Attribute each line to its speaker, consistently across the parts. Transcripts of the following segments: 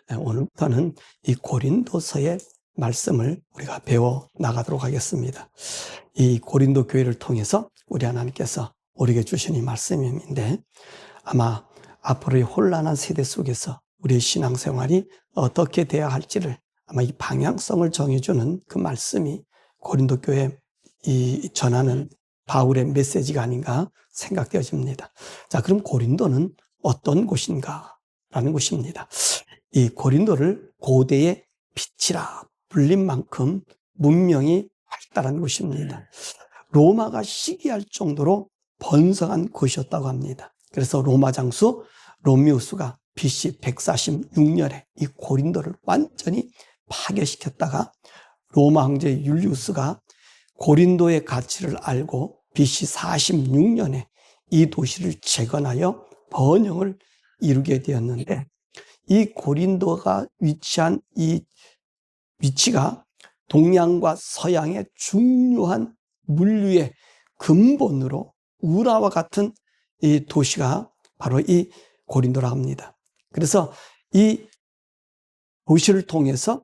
Speaker 1: 오늘부터는 이 고린도서의 말씀을 우리가 배워 나가도록 하겠습니다. 이 고린도 교회를 통해서 우리 하나님께서 우리에게 주신 이 말씀인데, 아마 앞으로의 혼란한 세대 속에서 우리의 신앙생활이 어떻게 돼야 할지를 아마 이 방향성을 정해주는 그 말씀이 고린도 교회에 전하는 바울의 메시지가 아닌가 생각되어집니다. 자, 그럼 고린도는 어떤 곳인가 라는 것입니다. 이 고린도를 고대의 빛이라 불린 만큼 문명이 발달한 곳입니다. 로마가 시기할 정도로 번성한 곳이었다고 합니다. 그래서 로마 장수 로미우스가 BC 146년에 이 고린도를 완전히 파괴시켰다가 로마 황제 율리우스가 고린도의 가치를 알고 BC 46년에 이 도시를 재건하여 번영을 이루게 되었는데, 이 고린도가 위치한 이 위치가 동양과 서양의 중요한 물류의 근본으로 우라와 같은 이 도시가 바로 이 고린도라고 합니다. 그래서 이 도시를 통해서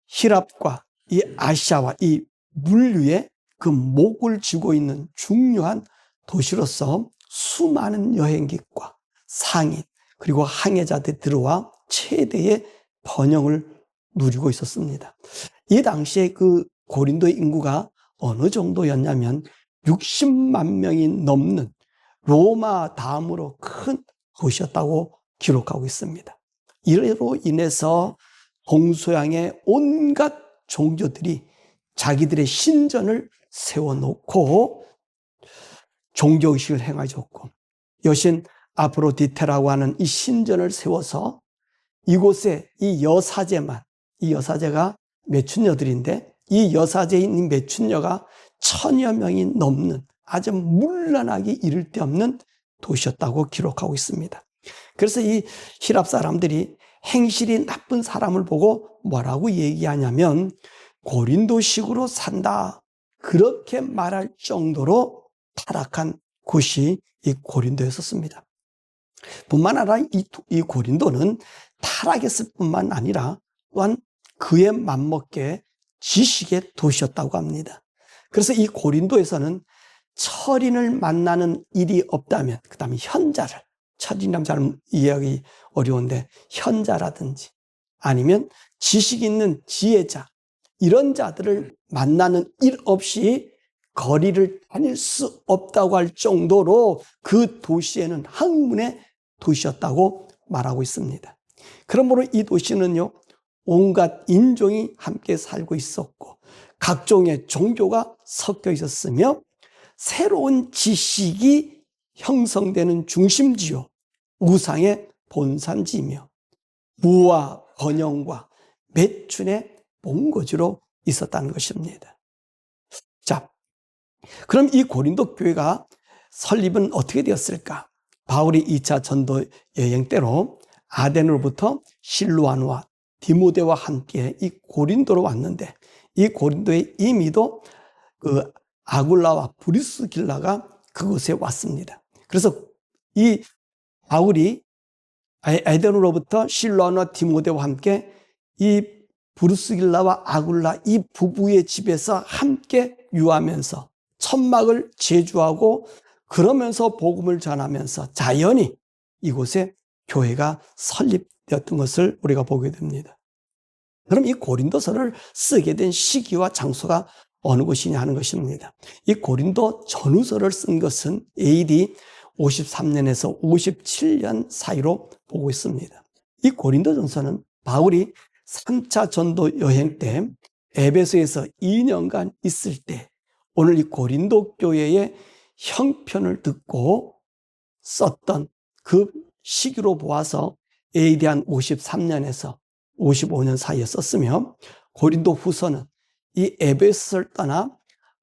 Speaker 1: 히랍과 이 아시아와 이 물류의 그 목을 쥐고 있는 중요한 도시로서 수많은 여행객과 상인 그리고 항해자들이 들어와 최대의 번영을 누리고 있었습니다. 이 당시에 그 고린도의 인구가 어느 정도였냐면 60만 명이 넘는 로마 다음으로 큰 도시였다고 기록하고 있습니다. 이로 인해서 동서양의 온갖 종교들이 자기들의 신전을 세워놓고 종교의식을 행하였고, 여신 아프로디테라고 하는 이 신전을 세워서 이곳에 이 여사제만, 이 여사제가 매춘녀들인데, 이 여사제인 이 매춘녀가 1000여 명이 넘는 아주 문란하기 이를 데 없는 도시였다고 기록하고 있습니다. 그래서 이 히랍 사람들이 행실이 나쁜 사람을 보고 뭐라고 얘기하냐면 고린도식으로 산다, 그렇게 말할 정도로 타락한 곳이 이 고린도였었습니다. 뿐만 아니라 이 고린도는 타락했을 뿐만 아니라 또한 그에 맞먹게 지식의 도시였다고 합니다. 그래서 이 고린도에서는 철인을 만나는 일이 없다면, 그 다음에 현자를, 철인이라면 잘 이해하기 어려운데 현자라든지 아니면 지식 있는 지혜자, 이런 자들을 만나는 일 없이 거리를 다닐 수 없다고 할 정도로 그 도시에는 학문의 도시였다고 말하고 있습니다. 그러므로 이 도시는요, 온갖 인종이 함께 살고 있었고 각종의 종교가 섞여 있었으며 새로운 지식이 형성되는 중심지요, 우상의 본산지이며 무와 번영과 매춘의 본거지로 있었다는 것입니다. 자, 그럼 이 고린도 교회가 설립은 어떻게 되었을까? 바울이 2차 전도 여행 때로 아덴으로부터 실루아누와 디모데와 함께 이 고린도로 왔는데, 이 고린도에 이미도 그 아굴라와 브리스길라가 그곳에 왔습니다. 그래서 이 바울이 아덴으로부터 실루아누와 디모데와 함께 이 브루스길라와 아굴라 이 부부의 집에서 함께 유하면서 천막을 제주하고 그러면서 복음을 전하면서 자연히 이곳에 교회가 설립되었던 것을 우리가 보게 됩니다. 그럼 이 고린도서를 쓰게 된 시기와 장소가 어느 곳이냐 하는 것입니다. 이 고린도 전후서를 쓴 것은 AD 53년에서 57년 사이로 보고 있습니다. 이 고린도전서는 바울이 3차 전도 여행 때 에베소에서 2년간 있을 때 오늘 이 고린도 교회의 형편을 듣고 썼던 그 시기로 보아서 AD 한 53년에서 55년 사이에 썼으며, 고린도 후서는 이 에베소를 떠나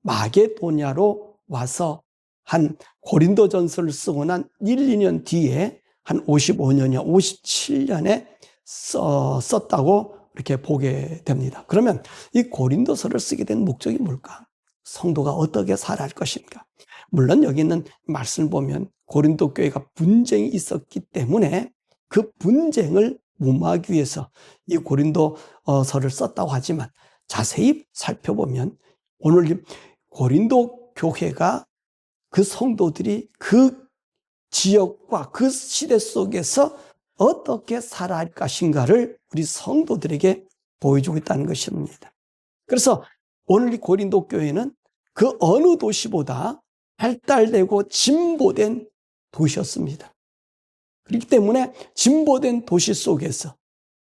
Speaker 1: 마게도냐로 와서 한 고린도 전서를 쓰고 난 1, 2년 뒤에 한 55년이나 57년에 썼다고 이렇게 보게 됩니다. 그러면 이 고린도서를 쓰게 된 목적이 뭘까? 성도가 어떻게 살아야 할 것인가? 물론 여기 있는 말씀을 보면 고린도 교회가 분쟁이 있었기 때문에 그 분쟁을 무마하기 위해서 이 고린도서를 썼다고 하지만 자세히 살펴보면 오늘 이 고린도 교회가 그 성도들이 그 지역과 그 시대 속에서 어떻게 살아야 할 것인가를 우리 성도들에게 보여주고 있다는 것입니다. 그래서 오늘 이 고린도 교회는 그 어느 도시보다 발달되고 진보된 도시였습니다. 그렇기 때문에 진보된 도시 속에서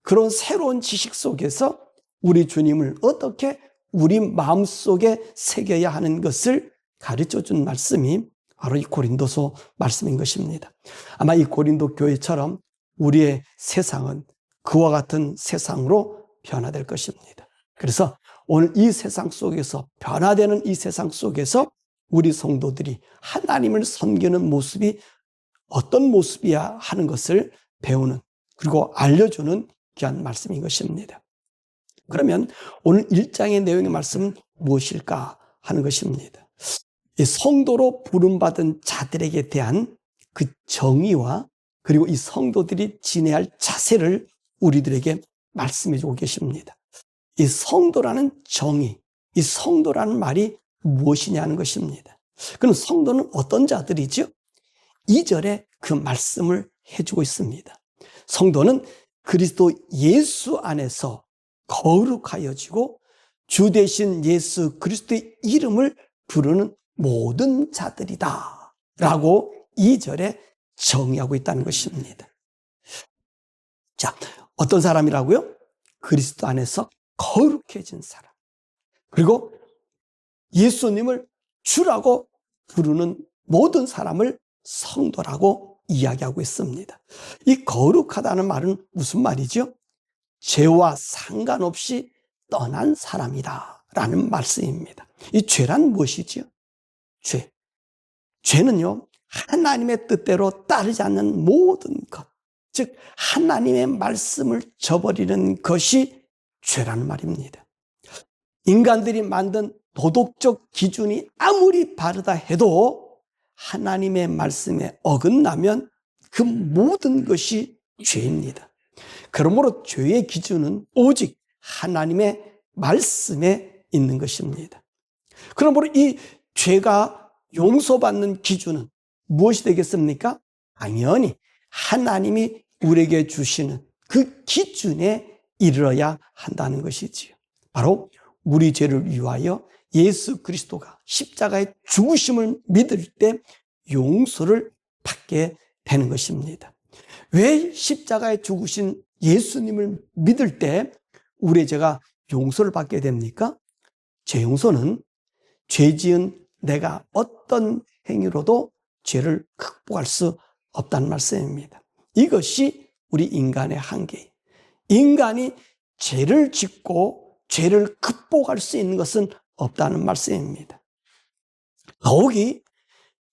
Speaker 1: 그런 새로운 지식 속에서 우리 주님을 어떻게 우리 마음속에 새겨야 하는 것을 가르쳐준 말씀이 바로 이 고린도서 말씀인 것입니다. 아마 이 고린도 교회처럼 우리의 세상은 그와 같은 세상으로 변화될 것입니다. 그래서 오늘 이 세상 속에서 변화되는 이 세상 속에서 우리 성도들이 하나님을 섬기는 모습이 어떤 모습이야 하는 것을 배우는 그리고 알려주는 귀한 말씀인 것입니다. 그러면 오늘 1장의 내용의 말씀은 무엇일까 하는 것입니다. 이 성도로 부름받은 자들에게 대한 그 정의와 그리고 이 성도들이 지내야 할 자세를 우리들에게 말씀해 주고 계십니다. 이 성도라는 정의, 이 성도라는 말이 무엇이냐 하는 것입니다. 그럼 성도는 어떤 자들이죠? 2절에 그 말씀을 해주고 있습니다. 성도는 그리스도 예수 안에서 거룩하여지고 주 되신 예수 그리스도의 이름을 부르는 모든 자들이다 라고 2절에 정의하고 있다는 것입니다. 자, 어떤 사람이라고요? 그리스도 안에서 거룩해진 사람, 그리고 예수님을 주라고 부르는 모든 사람을 성도라고 이야기하고 있습니다. 이 거룩하다는 말은 무슨 말이죠? 죄와 상관없이 떠난 사람이다 라는 말씀입니다. 이 죄란 무엇이지요? 죄는요, 하나님의 뜻대로 따르지 않는 모든 것, 즉 하나님의 말씀을 저버리는 것이 죄라는 말입니다. 인간들이 만든 도덕적 기준이 아무리 바르다 해도 하나님의 말씀에 어긋나면 그 모든 것이 죄입니다. 그러므로 죄의 기준은 오직 하나님의 말씀에 있는 것입니다. 그러므로 이 죄가 용서받는 기준은 무엇이 되겠습니까? 당연히 하나님이 우리에게 주시는 그 기준에 이르러야 한다는 것이지요. 바로 우리 죄를 위하여 예수 그리스도가 십자가의 죽으심을 믿을 때 용서를 받게 되는 것입니다. 왜 십자가에 죽으신 예수님을 믿을 때 우리의 죄가 용서를 받게 됩니까? 죄 용서는 죄 지은 내가 어떤 행위로도 죄를 극복할 수 없다는 말씀입니다. 이것이 우리 인간의 한계예요. 인간이 죄를 짓고 죄를 극복할 수 있는 것은 없다는 말씀입니다. 더욱이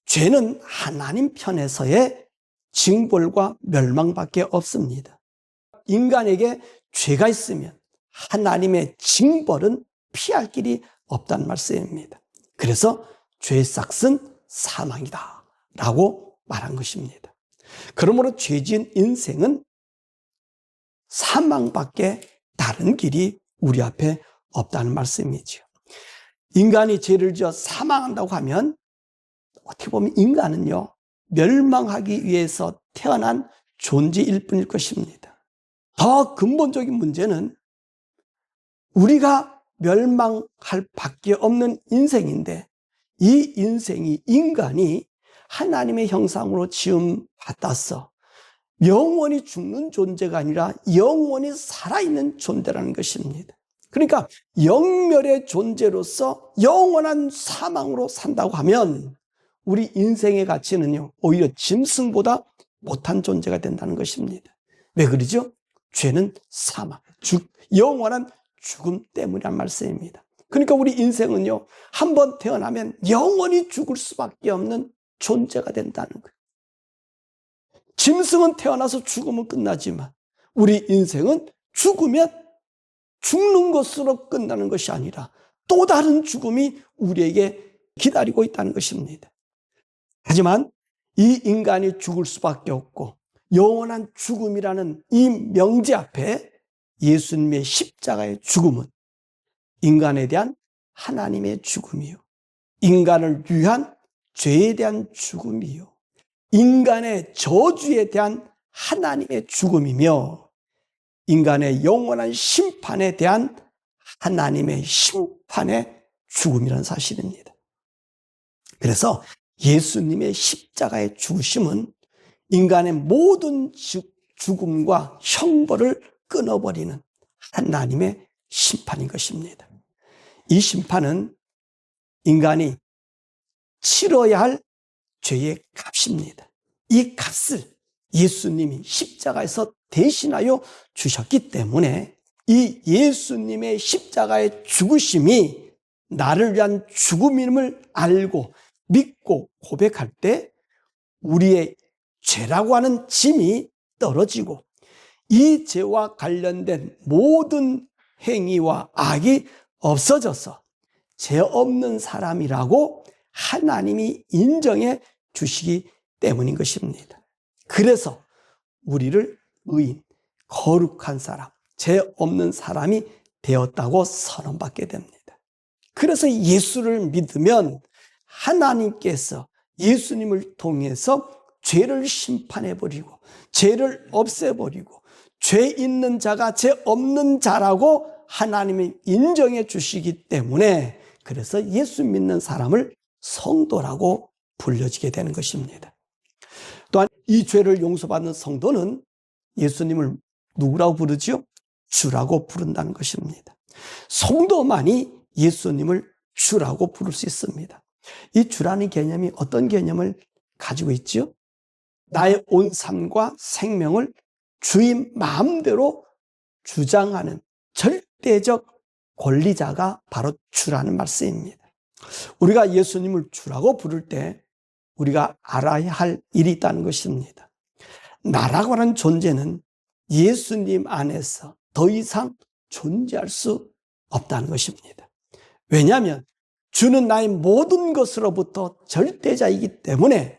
Speaker 1: 죄는 하나님 편에서의 징벌과 멸망밖에 없습니다. 인간에게 죄가 있으면 하나님의 징벌은 피할 길이 없다는 말씀입니다. 그래서 죄의 삭은 사망이다 라고 말한 것입니다. 그러므로 죄 지은 인생은 사망밖에 다른 길이 우리 앞에 없다는 말씀이죠. 인간이 죄를 지어 사망한다고 하면 어떻게 보면 인간은요, 멸망하기 위해서 태어난 존재일 뿐일 것입니다. 더 근본적인 문제는 우리가 멸망할 밖에 없는 인생인데 이 인생이 인간이 하나님의 형상으로 지음 받았어 영원히 죽는 존재가 아니라 영원히 살아있는 존재라는 것입니다. 그러니까 영멸의 존재로서 영원한 사망으로 산다고 하면 우리 인생의 가치는요, 오히려 짐승보다 못한 존재가 된다는 것입니다. 왜 그러죠? 죄는 사망, 영원한 죽음 때문이란 말씀입니다. 그러니까 우리 인생은요, 한번 태어나면 영원히 죽을 수밖에 없는 존재가 된다는 거예요. 짐승은 태어나서 죽으면 끝나지만 우리 인생은 죽으면 죽는 것으로 끝나는 것이 아니라 또 다른 죽음이 우리에게 기다리고 있다는 것입니다. 하지만 이 인간이 죽을 수밖에 없고 영원한 죽음이라는 이 명제 앞에 예수님의 십자가의 죽음은 인간에 대한 하나님의 죽음이요, 인간을 위한 죄에 대한 죽음이요, 인간의 저주에 대한 하나님의 죽음이며, 인간의 영원한 심판에 대한 하나님의 심판의 죽음이라는 사실입니다. 그래서 예수님의 십자가의 죽으심은 인간의 모든 죽음과 형벌을 끊어버리는 하나님의 심판인 것입니다. 이 심판은 인간이 치러야 할 죄의 값입니다. 이 값을 예수님이 십자가에서 대신하여 주셨기 때문에 이 예수님의 십자가의 죽으심이 나를 위한 죽음임을 알고 믿고 고백할 때 우리의 죄라고 하는 짐이 떨어지고 이 죄와 관련된 모든 행위와 악이 없어져서 죄 없는 사람이라고 하나님이 인정해 주시기 때문인 것입니다. 그래서 우리를 의인, 거룩한 사람, 죄 없는 사람이 되었다고 선언받게 됩니다. 그래서 예수를 믿으면 하나님께서 예수님을 통해서 죄를 심판해버리고 죄를 없애버리고 죄 있는 자가 죄 없는 자라고 하나님이 인정해 주시기 때문에 그래서 예수 믿는 사람을 성도라고 불려지게 되는 것입니다. 또한 이 죄를 용서받는 성도는 예수님을 누구라고 부르지요? 주라고 부른다는 것입니다. 성도만이 예수님을 주라고 부를 수 있습니다. 이 주라는 개념이 어떤 개념을 가지고 있죠? 나의 온 삶과 생명을 주인 마음대로 주장하는 절대적 권리자가 바로 주라는 말씀입니다. 우리가 예수님을 주라고 부를 때 우리가 알아야 할 일이 있다는 것입니다. 나라고 하는 존재는 예수님 안에서 더 이상 존재할 수 없다는 것입니다. 왜냐하면 주는 나의 모든 것으로부터 절대자이기 때문에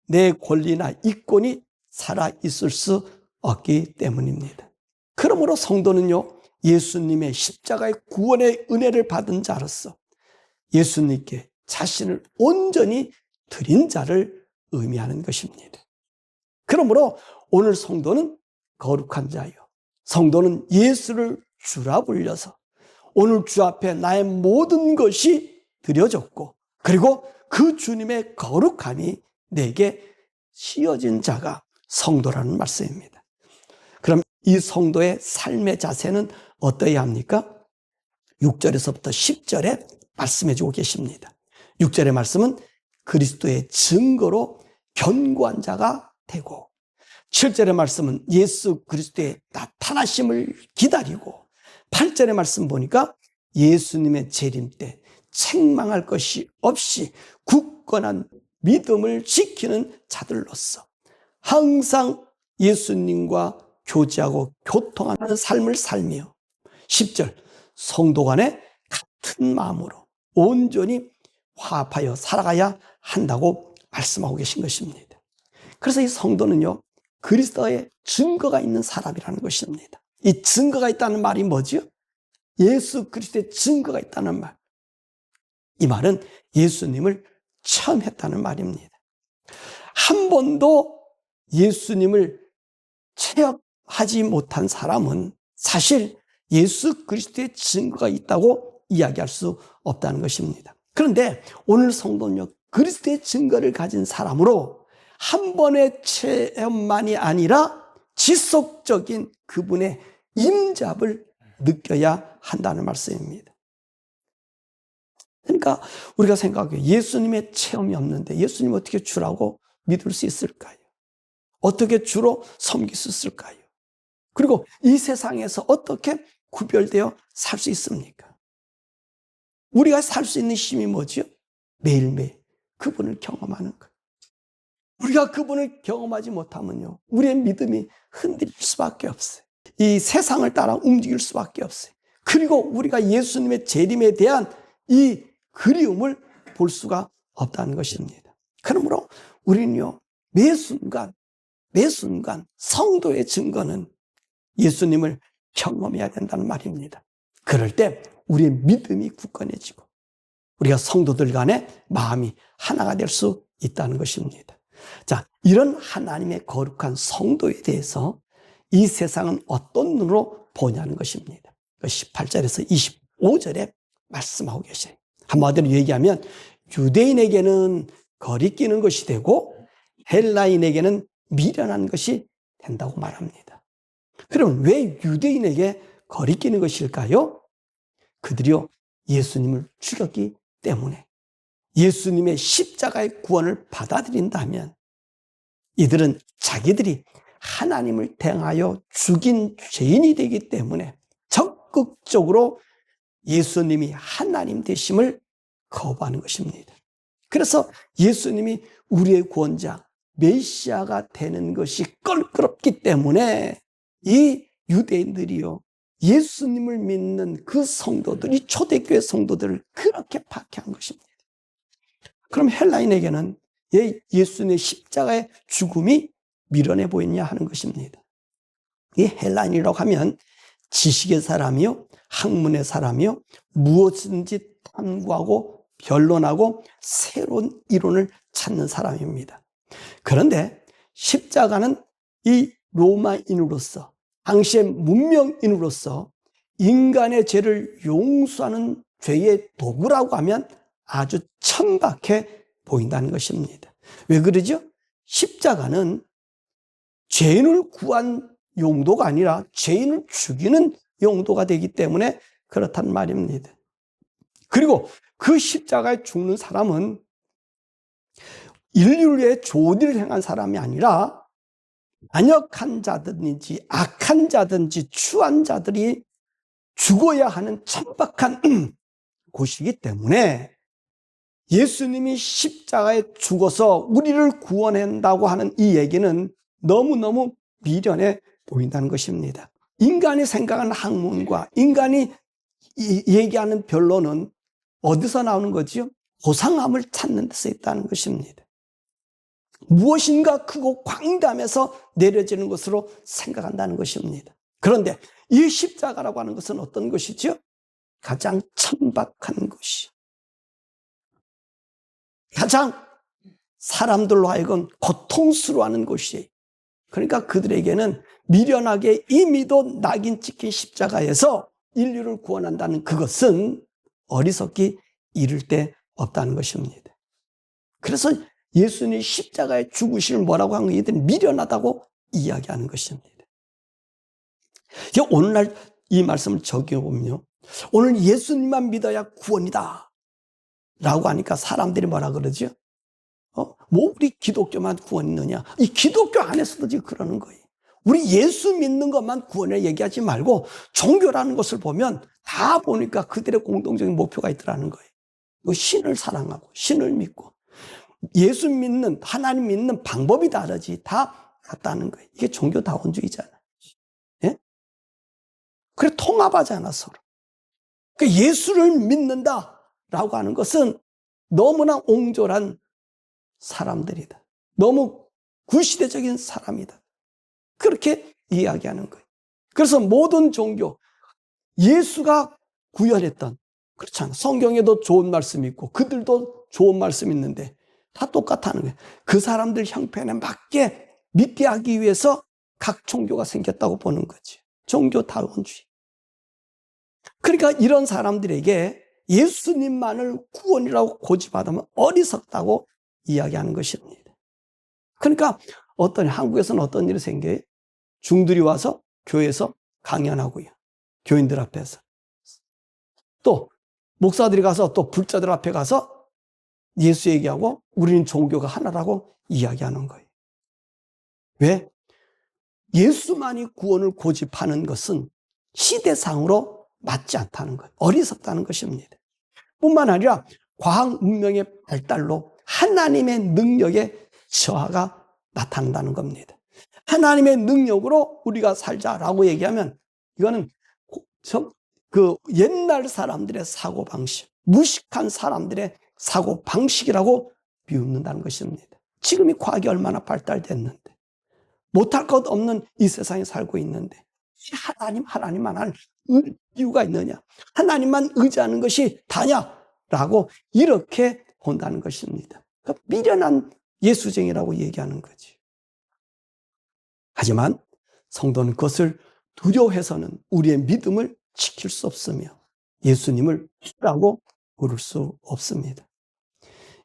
Speaker 1: 내 권리나 이권이 살아있을 수 없기 때문입니다. 그러므로 성도는요, 예수님의 십자가의 구원의 은혜를 받은 자로서 예수님께 자신을 온전히 드린 자를 의미하는 것입니다. 그러므로 오늘 성도는 거룩한 자요, 성도는 예수를 주라 불려서 오늘 주 앞에 나의 모든 것이 드려졌고 그리고 그 주님의 거룩함이 내게 씌어진 자가 성도라는 말씀입니다. 그럼 이 성도의 삶의 자세는 어떠해야 합니까? 6절에서부터 10절에 말씀해 주고 계십니다. 6절의 말씀은 그리스도의 증거로 견고한 자가 되고, 7절의 말씀은 예수 그리스도의 나타나심을 기다리고, 8절의 말씀 보니까 예수님의 재림 때 책망할 것이 없이 굳건한 믿음을 지키는 자들로서 항상 예수님과 교제하고 교통하는 삶을 살며, 10절 성도 간에 같은 마음으로 온전히 화합하여 살아가야 한다고 말씀하고 계신 것입니다. 그래서 이 성도는요, 그리스도의 증거가 있는 사람이라는 것입니다. 이 증거가 있다는 말이 뭐죠? 예수 그리스도의 증거가 있다는 말. 이 말은 예수님을 체험했다는 말입니다. 한 번도 예수님을 체험하지 못한 사람은 사실 예수 그리스도의 증거가 있다고 이야기할 수 없다는 것입니다. 그런데 오늘 성도는요, 그리스도의 증거를 가진 사람으로 한 번의 체험만이 아니라 지속적인 그분의 임잡을 느껴야 한다는 말씀입니다. 그러니까 우리가 생각해요. 예수님의 체험이 없는데 예수님 어떻게 주라고 믿을 수 있을까요? 어떻게 주로 섬길 수 있을까요? 그리고 이 세상에서 어떻게 구별되어 살 수 있습니까? 우리가 살 수 있는 힘이 뭐죠? 매일매일 그분을 경험하는 것. 우리가 그분을 경험하지 못하면요, 우리의 믿음이 흔들릴 수밖에 없어요. 이 세상을 따라 움직일 수밖에 없어요. 그리고 우리가 예수님의 재림에 대한 이 그리움을 볼 수가 없다는 것입니다. 그러므로 우리는요, 매 순간 매 순간 성도의 증거는 예수님을 경험해야 된다는 말입니다. 그럴 때 우리의 믿음이 굳건해지고 우리가 성도들 간에 마음이 하나가 될 수 있다는 것입니다. 자, 이런 하나님의 거룩한 성도에 대해서 이 세상은 어떤 눈으로 보냐는 것입니다. 18절에서 25절에 말씀하고 계셔요. 한마디로 얘기하면 유대인에게는 거리끼는 것이 되고 헬라인에게는 미련한 것이 된다고 말합니다. 그럼 왜 유대인에게 거리끼는 것일까요? 그들이요, 예수님을 죽였기 때문에, 예수님의 십자가의 구원을 받아들인다면 이들은 자기들이 하나님을 대하여 죽인 죄인이 되기 때문에 적극적으로 예수님이 하나님 되심을 거부하는 것입니다. 그래서 예수님이 우리의 구원자, 메시아가 되는 것이 껄끄럽기 때문에 이 유대인들이요, 예수님을 믿는 그 성도들이 초대교회 성도들을 그렇게 박해한 것입니다. 그럼 헬라인에게는 예수님의 십자가의 죽음이 미련해 보이냐 하는 것입니다. 이 헬라인이라고 하면 지식의 사람이요, 학문의 사람이요, 무엇인지 탐구하고 변론하고 새로운 이론을 찾는 사람입니다. 그런데 십자가는 이 로마인으로서, 당시의 문명인으로서 인간의 죄를 용서하는 죄의 도구라고 하면 아주 천박해 보인다는 것입니다. 왜 그러죠? 십자가는 죄인을 구한 용도가 아니라 죄인을 죽이는 용도가 되기 때문에 그렇단 말입니다. 그리고 그 십자가에 죽는 사람은 인류를 위해 좋은 일을 행한 사람이 아니라 반역한 자든지 악한 자든지 추한 자들이 죽어야 하는 천박한 곳이기 때문에 예수님이 십자가에 죽어서 우리를 구원한다고 하는 이 얘기는 너무너무 미련해 보인다는 것입니다. 인간이 생각하는 학문과 인간이 얘기하는 변론은 어디서 나오는 거지요? 고상함을 찾는 데서 있다는 것입니다. 무엇인가 크고 광담해서 내려지는 것으로 생각한다는 것입니다. 그런데 이 십자가라고 하는 것은 어떤 것이죠? 가장 천박한 것이, 가장 사람들로 하여금 고통스러워하는 것이에요. 그러니까 그들에게는 미련하게 이미도 낙인 찍힌 십자가에서 인류를 구원한다는 그것은 어리석기 이를 데 없다는 것입니다. 그래서 예수님이 십자가에 죽으시는 뭐라고 한 거 이들은 미련하다고 이야기하는 것입니다. 오늘날 이 말씀을 적용해 보면요, 오늘 예수님만 믿어야 구원이다 라고 하니까 사람들이 뭐라 그러죠? 뭐 우리 기독교만 구원 있느냐? 이 기독교 안에서도 지금 그러는 거예요. 우리 예수 믿는 것만 구원을 얘기하지 말고 종교라는 것을 보면 다 보니까 그들의 공동적인 목표가 있더라는 거예요. 신을 사랑하고 신을 믿고 예수 믿는, 하나님 믿는 방법이 다르지 다 같다는 거예요. 이게 종교다원주의잖아요. 예? 그래 통합하잖아 서로. 그러니까 예수를 믿는다라고 하는 것은 너무나 옹졸한 사람들이다. 너무 구시대적인 사람이다. 그렇게 이야기하는 거예요. 그래서 모든 종교, 예수가 구현했던, 그렇잖아. 성경에도 좋은 말씀이 있고 그들도 좋은 말씀이 있는데 다 똑같다는 거예요. 그 사람들 형편에 맞게 믿게 하기 위해서 각 종교가 생겼다고 보는 거지. 종교다원주의. 그러니까 이런 사람들에게 예수님만을 구원이라고 고집하다면 어리석다고 이야기하는 것입니다. 그러니까 한국에서는 어떤 일이 생겨요? 중들이 와서 교회에서 강연하고요. 교인들 앞에서. 또 목사들이 가서 또 불자들 앞에 가서 예수 얘기하고 우리는 종교가 하나라고 이야기하는 거예요. 왜? 예수만이 구원을 고집하는 것은 시대상으로 맞지 않다는 거예요. 어리석다는 것입니다. 뿐만 아니라 과학 문명의 발달로 하나님의 능력의 저하가 나타난다는 겁니다. 하나님의 능력으로 우리가 살자라고 얘기하면 이거는 그 옛날 사람들의 사고방식, 무식한 사람들의 사고방식이라고 비웃는다는 것입니다. 지금이 과학이 얼마나 발달됐는데 못할 것 없는 이 세상에 살고 있는데 하나님만 할 이유가 있느냐? 하나님만 의지하는 것이 다냐? 라고 이렇게 본다는 것입니다. 그러니까 미련한 예수쟁이라고 얘기하는 거지. 하지만 성도는 그것을 두려워해서는 우리의 믿음을 지킬 수 없으며 예수님을 주라고 부를 수 없습니다.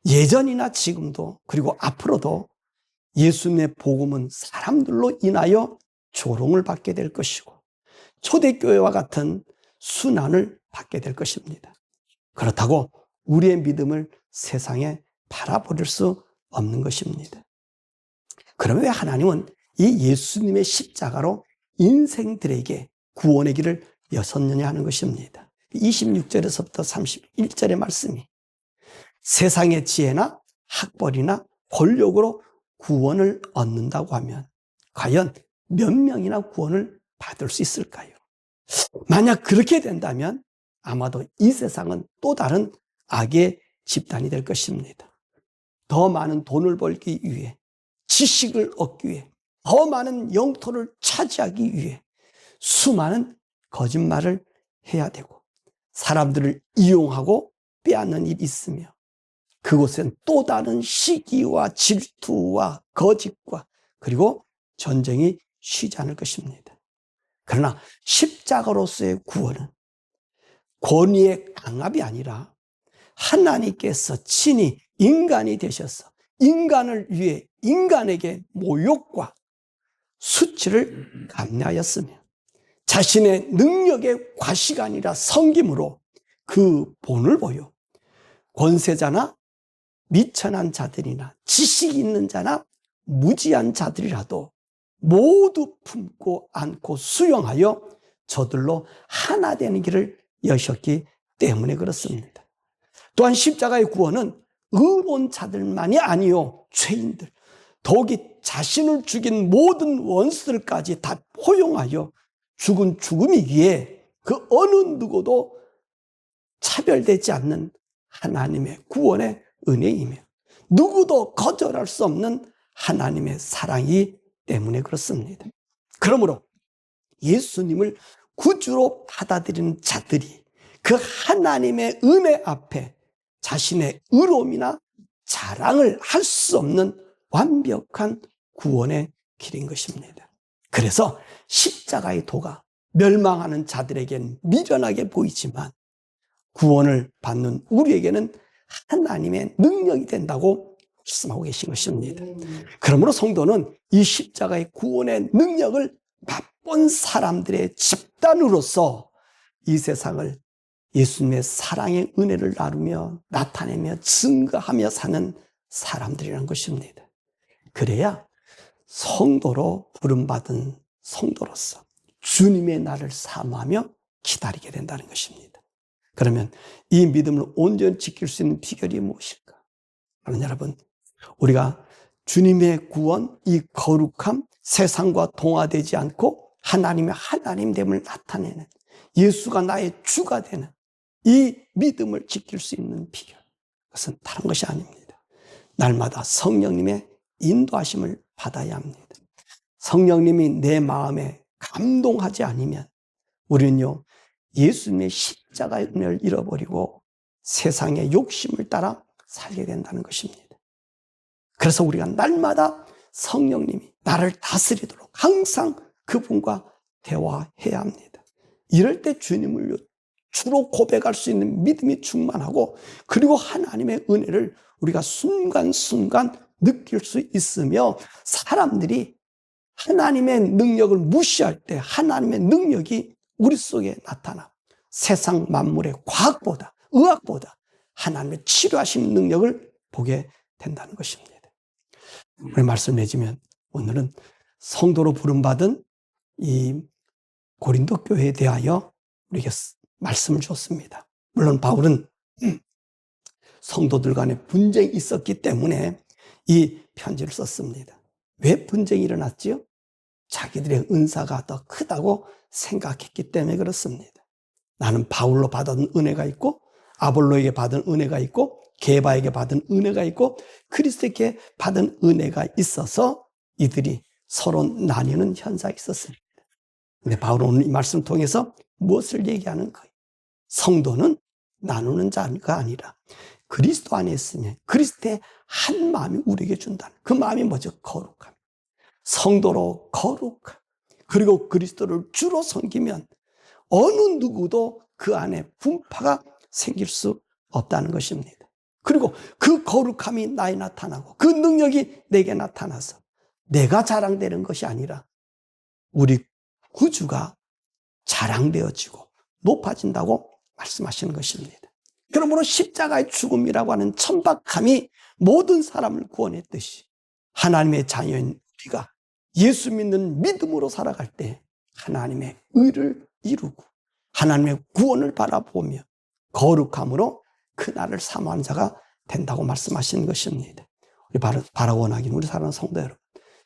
Speaker 1: 예전이나 지금도 그리고 앞으로도 예수님의 복음은 사람들로 인하여 조롱을 받게 될 것이고 초대교회와 같은 순환을 받게 될 것입니다. 그렇다고 우리의 믿음을 세상에 팔아버릴 수 없는 것입니다. 그러면 왜 하나님은 이 예수님의 십자가로 인생들에게 구원의 길을 여셨느냐 하는 것입니다. 26절에서부터 31절의 말씀이 세상의 지혜나 학벌이나 권력으로 구원을 얻는다고 하면 과연 몇 명이나 구원을 받을 수 있을까요? 만약 그렇게 된다면 아마도 이 세상은 또 다른 악의 집단이 될 것입니다. 더 많은 돈을 벌기 위해, 지식을 얻기 위해, 더 많은 영토를 차지하기 위해 수많은 거짓말을 해야 되고 사람들을 이용하고 빼앗는 일이 있으며 그곳엔 또 다른 시기와 질투와 거짓과 그리고 전쟁이 쉬지 않을 것입니다. 그러나 십자가로서의 구원은 권위의 강압이 아니라 하나님께서 친히 인간이 되셔서 인간을 위해 인간에게 모욕과 수치를 감내하였으며 자신의 능력의 과시가 아니라 섬김으로 그 본을 보여 권세자나 미천한 자들이나 지식이 있는 자나 무지한 자들이라도 모두 품고 안고 수용하여 저들로 하나 되는 길을 여셨기 때문에 그렇습니다. 또한 십자가의 구원은 의로운 자들만이 아니요 죄인들, 더욱이 자신을 죽인 모든 원수들까지 다 포용하여 죽은 죽음이기에 그 어느 누구도 차별되지 않는 하나님의 구원의 은혜이며 누구도 거절할 수 없는 하나님의 사랑이기 때문에 그렇습니다. 그러므로 예수님을 구주로 받아들이는 자들이 그 하나님의 은혜 앞에 자신의 의로움이나 자랑을 할 수 없는 완벽한 구원의 길인 것입니다. 그래서 십자가의 도가 멸망하는 자들에게는 미련하게 보이지만 구원을 받는 우리에게는 하나님의 능력이 된다고 말씀하고 계신 것입니다. 그러므로 성도는 이 십자가의 구원의 능력을 맛본 사람들의 집단으로서 이 세상을 예수님의 사랑의 은혜를 나누며 나타내며 증거하며 사는 사람들이라는 것입니다. 그래야 성도로 부름받은 성도로서 주님의 날을 사모하며 기다리게 된다는 것입니다. 그러면 이 믿음을 온전히 지킬 수 있는 비결이 무엇일까? 여러분, 여러분, 우리가 주님의 구원, 이 거룩함, 세상과 동화되지 않고 하나님의 하나님됨을 나타내는 예수가 나의 주가 되는 이 믿음을 지킬 수 있는 비결, 그것은 다른 것이 아닙니다. 날마다 성령님의 인도하심을 받아야 합니다. 성령님이 내 마음에 감동하지 않으면 우리는요 예수님의 십자가의 은혜를 잃어버리고 세상의 욕심을 따라 살게 된다는 것입니다. 그래서 우리가 날마다 성령님이 나를 다스리도록 항상 그분과 대화해야 합니다. 이럴 때 주님을 주로 고백할 수 있는 믿음이 충만하고 그리고 하나님의 은혜를 우리가 순간순간 느낄 수 있으며 사람들이 하나님의 능력을 무시할 때 하나님의 능력이 우리 속에 나타나 세상 만물의 과학보다 의학보다 하나님의 치료하시는 능력을 보게 된다는 것입니다. 우리 말씀 맺으면 오늘은 성도로 부름받은 이 고린도 교회에 대하여 우리에게 말씀을 줬습니다. 물론 바울은 성도들 간에 분쟁이 있었기 때문에 이 편지를 썼습니다. 왜 분쟁이 일어났지요? 자기들의 은사가 더 크다고 생각했기 때문에 그렇습니다. 나는 바울로 받은 은혜가 있고 아볼로에게 받은 은혜가 있고 게바에게 받은 은혜가 있고 그리스도에게 받은 은혜가 있어서 이들이 서로 나뉘는 현상이 있었습니다. 근데 바울은 오늘 이 말씀을 통해서 무엇을 얘기하는 거예요? 성도는 나누는 자가 아니라 그리스도 안에 있으면 그리스도의 한 마음이 우리에게 준다는, 그 마음이 뭐죠? 거룩함. 성도로 거룩함. 그리고 그리스도를 주로 섬기면 어느 누구도 그 안에 분파가 생길 수 없다는 것입니다. 그리고 그 거룩함이 나에 나타나고 그 능력이 내게 나타나서 내가 자랑되는 것이 아니라 우리 구주가 자랑되어지고 높아진다고 말씀하시는 것입니다. 그러므로 십자가의 죽음이라고 하는 천박함이 모든 사람을 구원했듯이 하나님의 자녀인 우리가 예수 믿는 믿음으로 살아갈 때 하나님의 의를 이루고 하나님의 구원을 바라보며 거룩함으로 그날을 사모하는 자가 된다고 말씀하시는 것입니다. 우리 바라원하기는 우리 사랑하는 성도 여러분,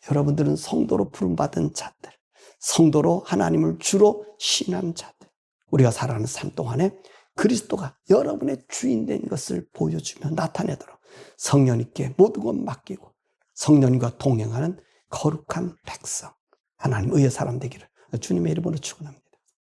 Speaker 1: 여러분들은 성도로 부름받은 자들, 성도로 하나님을 주로 신하는 자들, 우리가 살아가는 삶 동안에 그리스도가 여러분의 주인 된 것을 보여주며 나타내도록 성령님께 모든 것 맡기고 성령님과 동행하는 거룩한 백성, 하나님 의의 사람 되기를 주님의 이름으로 축원합니다.